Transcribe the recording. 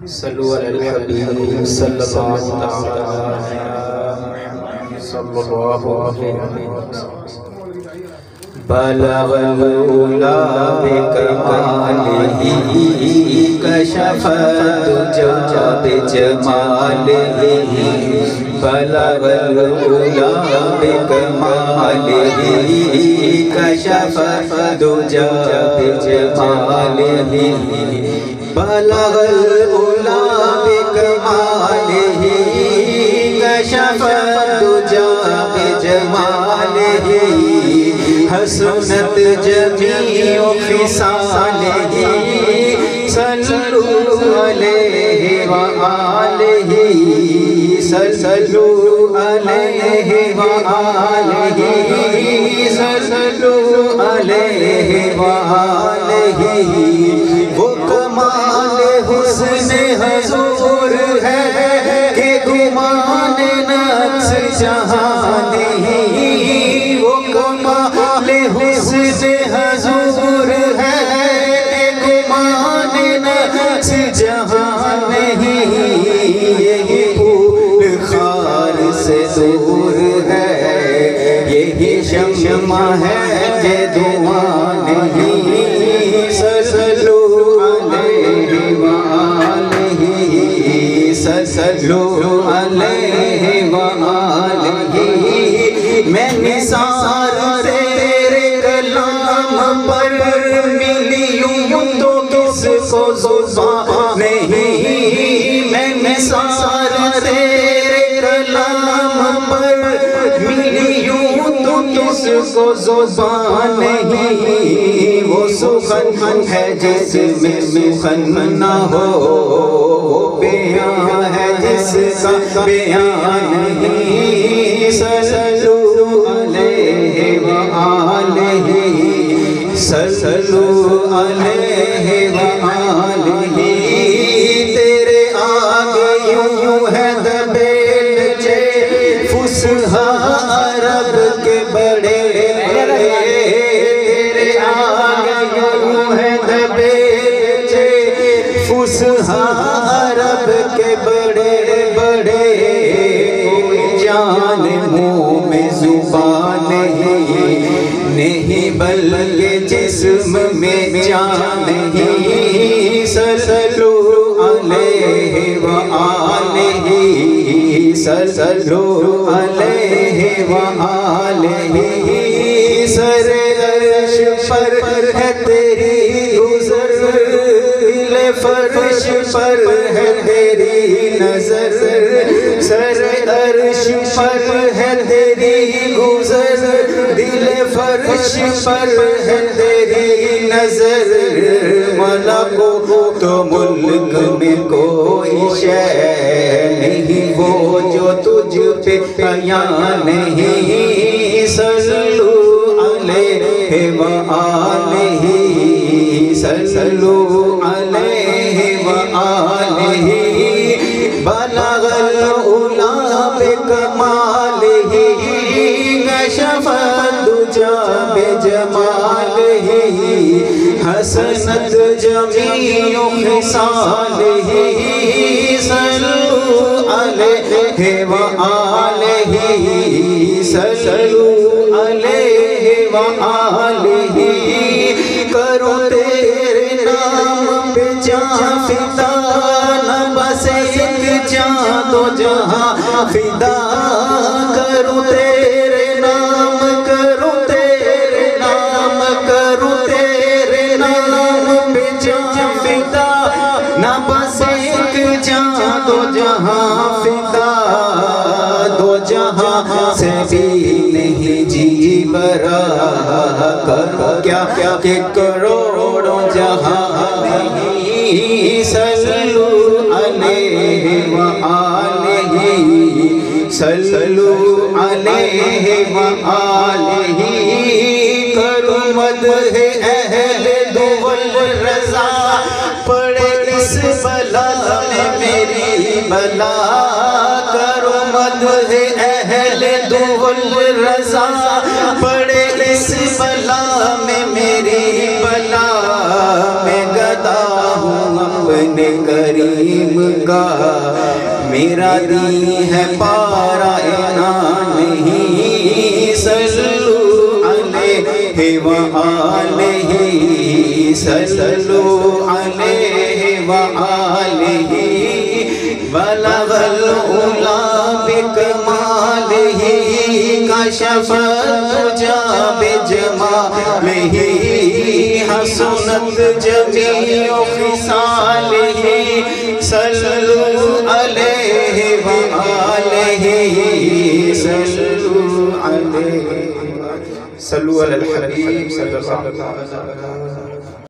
صلو علی الحبیب صلی اللہ علیہ وسلم بلغ العلا بکمالہ کشف الدجا بجمالہ بلغ العلا بکمالہ کشف الدجا بجمالہ بلغ العلا بکمالہ کشف الدجا بجمالہ حسنت جمیع خصالہ صلو علیہ وآلہ صلو علیہ وآلہ صلو علیہ وآلہ وہ کمال حسن حضور ہے کہ گمان نقص جہاں نہیں وہ کمال حسن حضور ہے کہ گمان نقص جہاں نہیں یہی پھول خار سے دور ہے یہی شمع ہے کہ دعا نہیں صلو علیہ وآلہ صلو علیہ وآلہ میں نثار تیرے کلام پر ملی ہوں تو کس کو زبان نہیں میں نثار تیرے کلام پر ملی ہوں تو کس کو زبان نہیں وہ سخن ہے جس میں سخن نہ ہو وہ بیان ہے جس کا بیان نہیں صلو علیہ وآلہ صلو علیہ وآلہ تیرے آگے یوں ہے دبیل جے فصحا عرب کے بڑے تیرے آگے یوں ہے دبیل جے فصحا عرب کے بڑے بڑے جان منہ میں زبان نہیں بلکہ جسم میں جان نہیں صلو علیہ وآلہ صلو علیہ وآلہ سر عرش پر ہے تیری گزر دل فرش پر ہے تیری نظر سر عرش پر ہے تیری گزر دل فرش پر ہے تیری نظر ملکوت و ملک میں کوئی شے نہیں وہ جو تجھ پہ عیاں نہیں صلو علیہ وآلہ صلو علیہ وآلہ بلغ العلا بکمالہ کشف الدجا بجمالہ حسنت جمیع خصالہ صلو علیہ وآلہ صلو علیہ وآلہ کرو تیرے نام پہ جہاں فدا نہ بس ایک جہاں تو جہاں فدا کرو تیرے نام کرو تیرے نام کرو تیرے نام پہ جہاں فدا نہ بس ایک جہاں تو جہاں فدا دو جہاں سے بھی نہیں جی برا کرو کیا کہ کروڑوں جہاں نہیں صلو علیہ وآلہ صلو علیہ وآلہ کرو مدح اہل دول رضا پڑے اس بلا میں میری بلا کرو مدح اہل دول رضا پڑے اس بلا میں میری بلا میں گدا ہوں اپنے کریم کا، میرا دین ہے پارا عنان ہی، صلو علیہ وآلہ، صلو علیہ وآلہ، بلغ العلا بکمالہ، کشف الدجا بجمالہ، حسنت جمیع خصالہ، صلو علیہ وآلہ، صلو علیہ، صلو علی الحبیب صلی اللہ علیہ وسلم۔